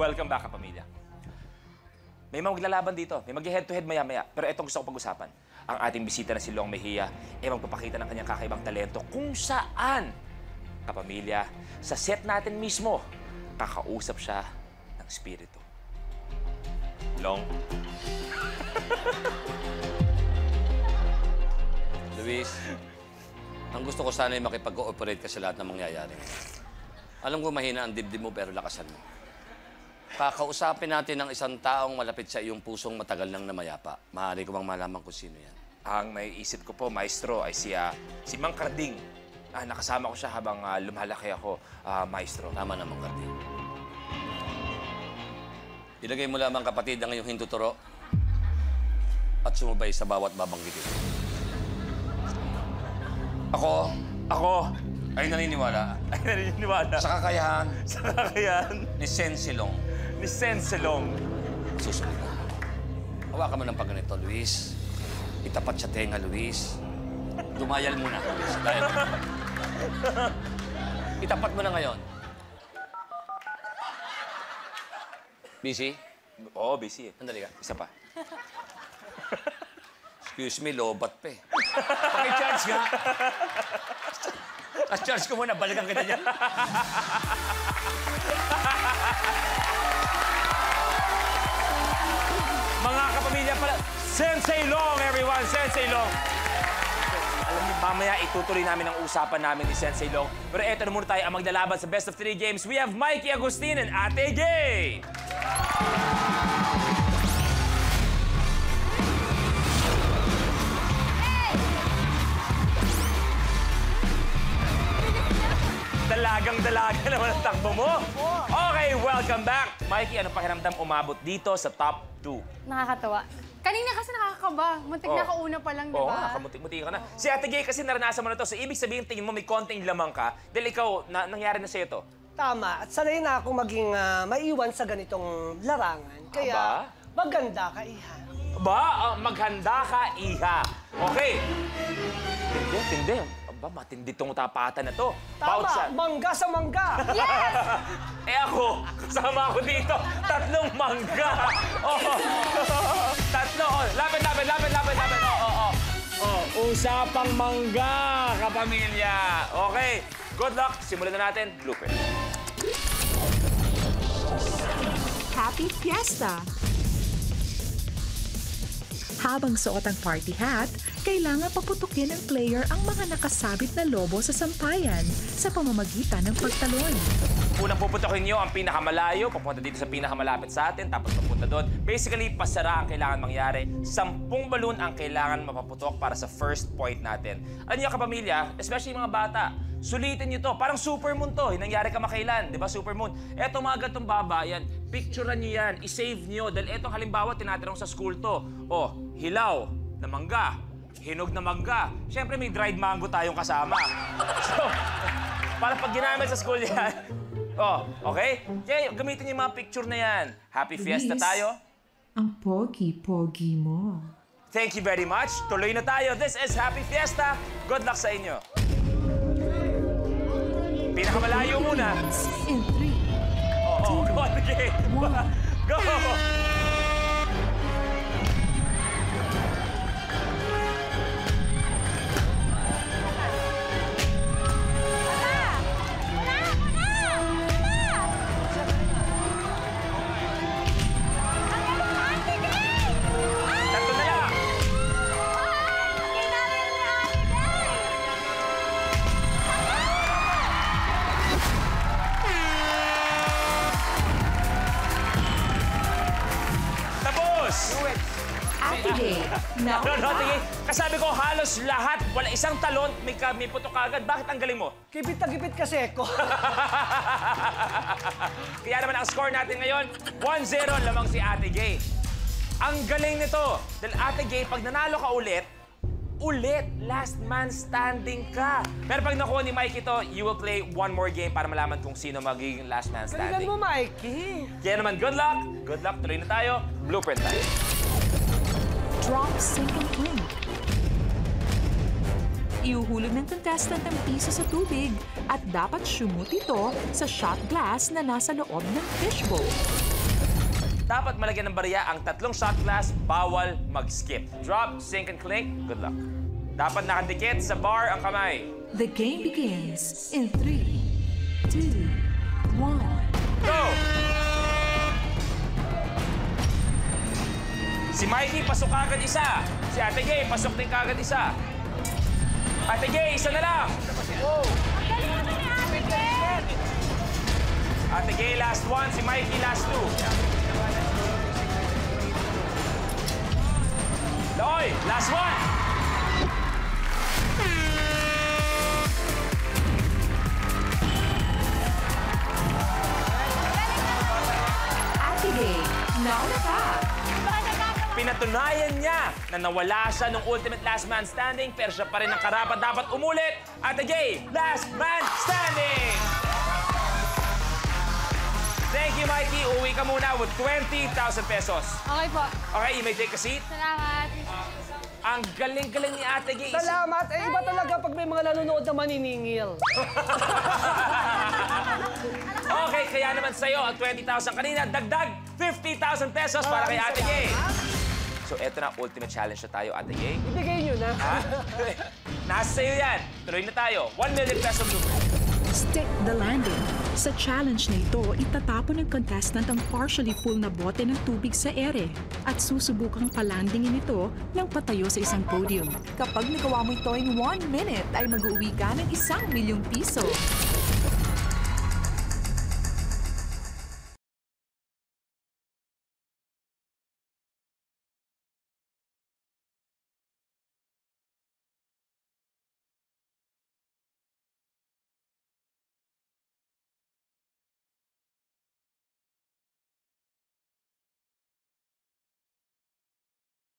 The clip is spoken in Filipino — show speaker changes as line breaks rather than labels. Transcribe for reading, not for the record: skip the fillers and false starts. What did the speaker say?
Welcome back, kapamilya. May mga maglalaban dito. May mag-head-to-head maya-maya. Pero itong gusto ko pag-usapan. Ang ating bisita na si Long Mejia magpapakita ng kanyang kakaibang talento kung saan, kapamilya, sa set natin mismo, kakausap siya ng spirito. Long.
Luis, ang gusto ko sana ay makipag-cooperate ka sa lahat ng mangyayari. Alam ko mahina ang dibdib mo pero lakasan mo. Kakausapin natin ng isang taong malapit sa iyong pusong matagal nang namayapa. Maaari ko bang malaman kung sino yan?
Ang may isip ko po, maestro, ay si Mang Carding. Nakasama ko siya habang lumalaki ako, maestro.
Tama naman, Carding. Ilagay mo lamang, kapatid, ang iyong hintuturo at sumubay sa bawat babanggitin. Ako ay naniniwala sa kakayahan ni Sensilong.
Ni Sensilong.
Susunod na. Hawakan mo ng pagganito, Luis. Itapat sa tenga, Luis. Dumayal muna, Luis. Itapat mo na ngayon. Busy?
Oo, busy eh.
Andali ka.
Isa pa.
Excuse me, lobat pa eh. Paki-charge nga. Charge ko muna, balikan kita dyan.
Mga kapamilya pala, Sensei Long, everyone! Sensei Long! Alam niyo, mamaya itutuloy namin ang usapan namin ni Sensei Long. Pero eto na muna tayo ang maglalaban sa best of 3 games. We have Mikey Agustin and Ate Gay! Dalagang-dalaga naman ang takbo mo. Okay, welcome back. Mikey, ano pakiramdam umabot dito sa top 2?
Nakakatawa. Kanina kasi nakakaba. Muntik na kauna pa lang, di ba?
Oo, nakamuntik-muntik ka na. Si Ate Gay kasi naranasan mo na to. So, ibig sabihin, tingin mo may konting lamang ka. Dahil ikaw, nangyari na sa'yo to.
Tama. At sanay na akong maging maiwan sa ganitong larangan. Kaya, maganda ka, Iha.
Maghanda ka, Iha. Okay. Tindi. Matindi tong tapatan na to.
Tama, mangga sa mangga.
Yes! Ako, kasama ako dito. 3 mangga. Tatlo. Lapit. Usapang mangga, kapamilya. Okay, good luck. Simulan na natin. Blooper.
Happy Fiesta! Habang suot ang party hat, kailangan paputukin ng player ang mga nakasabit na lobo sa sampayan sa pamamagitan ng pagtalon.
Unang puputukin nyo ang pinakamalayo, papunta dito sa pinakamalapit sa atin, tapos papunta doon. Basically, pasara ang kailangan mangyari. 10 balon ang kailangan mapaputok para sa first point natin. Ano yung kapamilya, especially mga bata, sulitin nyo to. Parang supermoon to. Nangyari ka makailan, di ba supermoon? Eto mga gantong baba, yan. Picturean nyo yan, isave nyo. Dahil etong halimbawa, tinatanong sa school to. Hilaw na mangga, hinog na mangga. Siyempre, may dried mango tayong kasama. So, para pag ginamit sa school yan. Okay? Kaya gamitin yung mga picture na yan. Happy Fiesta tayo.
Ang pogi-pogi mo.
Thank you very much. Tuloy na tayo. This is Happy Fiesta. Good luck sa inyo. Pinakamalayo muna.
In 3,
Go, okay. Go!
Ate Gay, now
Tige. Kasabi ko, halos lahat, wala isang talon, may putok agad. Bakit ang galing mo?
Gipit na gipit kasi ako.
Kaya naman ang score natin ngayon, 1-0 lamang si Ate Gay. Ang galing nito. Dahil Ate Gay, pag nanalo ka ulit, last man standing ka. Pero pag nakuha ni Mikey ito, you will play one more game para malaman kung sino magiging last man standing.
Galingan mo, Mikey.
Kaya naman, good luck. Good luck, tuloy na tayo. Blueprint tayo.
drop, sink, and clink. Iuhulog ng contestant ang piso sa tubig at dapat shoot ito sa shot glass na nasa loob ng fishbowl.
dapat malagyan ng barya ang 3 shot glass, bawal mag-skip. Drop, sink, and clink, good luck. Dapat nakadikit sa bar ang kamay.
The game begins in 3, 2, 1.
Go! Si Mikey, pasok kagad isa. Si Ate Gay, pasok din kagad isa. Ate Gay, isa na lang. Ate Gay, last one. Si Mikey, last 2. Loy, last one.
Ate Gay, nauna ka.
Pinatunayan niya na nawala siya nung ultimate last man standing pero siya pa rin ang karapat dapat umulit. Ate Gay, last man standing! Thank you, Mikey. Uwi ka muna with 20,000 pesos.
Okay po.
Okay, you may take a seat.
Salamat.
Ang galing-galing ni Ate Gay.
Salamat. Eh, iba talaga pag may mga nanonood na maniningil.
Okay, kaya naman sa'yo ang 20,000 kanina. Dagdag 50,000 pesos para kay Ate Gay. So, eto na, ultimate challenge na tayo, Ate Gay.
Ibigay nyo na.
Ha? Nasa sa'yo yan. Tuloy na tayo. 1 million pesos to.
Stick the landing. Sa challenge na ito, itatapon ng contestant ang partially full na bote ng tubig sa ere at susubukang palandingin ito ng patayo sa isang podium. Kapag nagawa mo ito in 1 minute, ay mag-uwi ka ng 1 milyong piso.